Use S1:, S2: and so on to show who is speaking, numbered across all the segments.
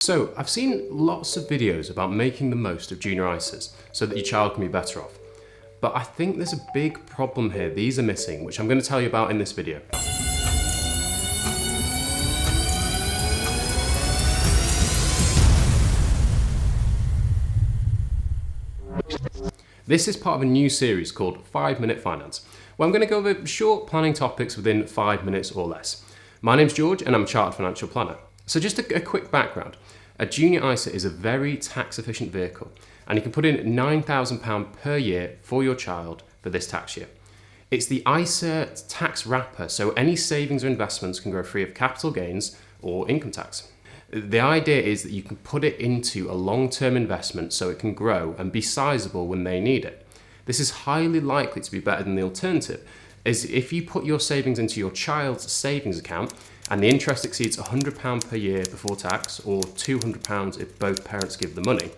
S1: So I've seen lots of videos about making the most of junior ISAs so that your child can be better off. But I think there's a big problem here these are missing, which I'm going to tell you about in this video. This is part of a new series called 5-Minute Finance, where I'm going to go over short planning topics within 5 minutes or less. My name's George and I'm a chartered financial planner. So just a quick background. A junior ISA is a very tax efficient vehicle and you can put in £9,000 per year for your child for this tax year. It's the ISA tax wrapper, so any savings or investments can go free of capital gains or income tax. The idea is that you can put it into a long-term investment so it can grow and be sizable when they need it. This is highly likely to be better than the alternative, as if you put your savings into your child's savings account and the interest exceeds £100 per year before tax, or £200 if both parents give the money,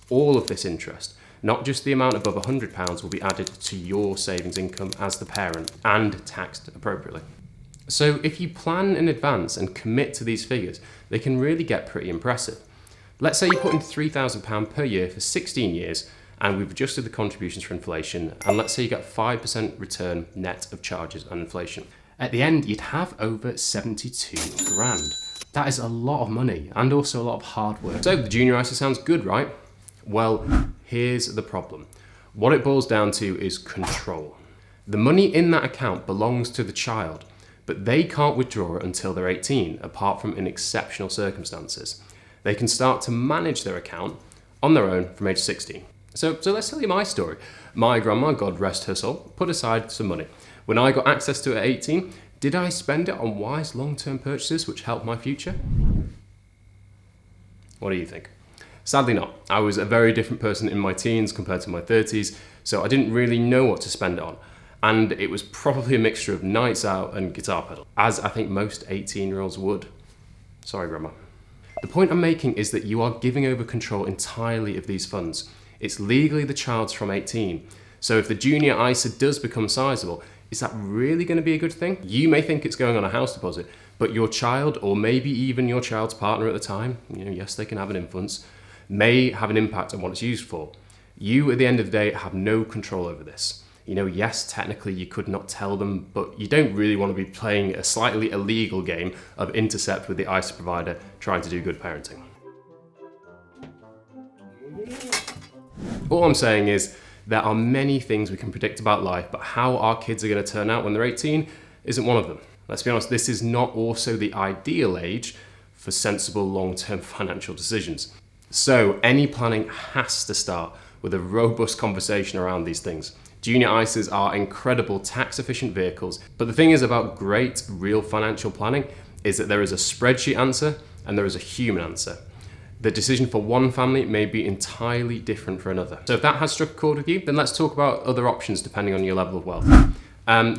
S1: all of this interest, not just the amount above £100, will be added to your savings income as the parent and taxed appropriately. So if you plan in advance and commit to these figures, they can really get pretty impressive. Let's say you put in £3,000 per year for 16 years and we've adjusted the contributions for inflation, and let's say you get 5% return net of charges and inflation. At the end, you'd have over 72 grand. That is a lot of money and also a lot of hard work. So the junior ISA sounds good, right? Well, here's the problem. What it boils down to is control. The money in that account belongs to the child, but they can't withdraw it until they're 18, apart from in exceptional circumstances. They can start to manage their account on their own from age 16. So let's tell you my story. My grandma, God rest her soul, put aside some money. When I got access to it at 18, did I spend it on wise long-term purchases which helped my future? What do you think? Sadly not. I was a very different person in my teens compared to my 30s, so I didn't really know what to spend it on. And it was probably a mixture of nights out and guitar pedal, as I think most 18-year-olds would. Sorry, Grandma. The point I'm making is that you are giving over control entirely of these funds. It's legally the child's from 18. So if the junior ISA does become sizable, is that really going to be a good thing? You may think it's going on a house deposit, but your child, or maybe even your child's partner at the time, yes, they can have an influence, may have an impact on what it's used for. You, at the end of the day, have no control over this. Yes, technically you could not tell them, but you don't really want to be playing a slightly illegal game of intercept with the ISA provider trying to do good parenting. All I'm saying is, there are many things we can predict about life, but how our kids are going to turn out when they're 18 isn't one of them. Let's be honest, this is not also the ideal age for sensible long-term financial decisions. So any planning has to start with a robust conversation around these things. Junior ISAs are incredible tax-efficient vehicles, but the thing is about great real financial planning is that there is a spreadsheet answer and there is a human answer. The decision for one family may be entirely different for another. So if that has struck a chord with you, then let's talk about other options depending on your level of wealth.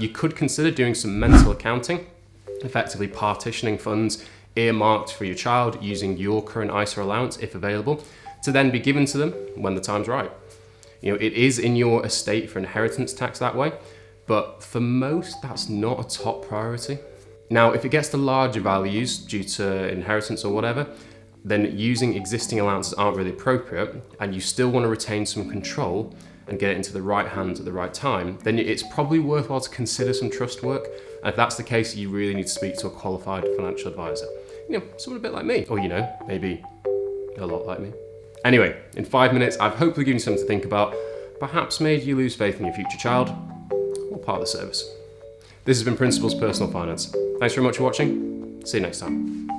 S1: You could consider doing some mental accounting, effectively partitioning funds earmarked for your child using your current ISA allowance, if available, to then be given to them when the time's right. It is in your estate for inheritance tax that way, but for most, that's not a top priority. Now, if it gets to larger values due to inheritance or whatever, then using existing allowances aren't really appropriate, and you still want to retain some control and get it into the right hands at the right time, then it's probably worthwhile to consider some trust work. And if that's the case, you really need to speak to a qualified financial advisor. Someone a bit like me, or maybe a lot like me. Anyway, in 5 minutes, I've hopefully given you something to think about, perhaps made you lose faith in your future child, or part of the service. This has been Principal's Personal Finance. Thanks very much for watching. See you next time.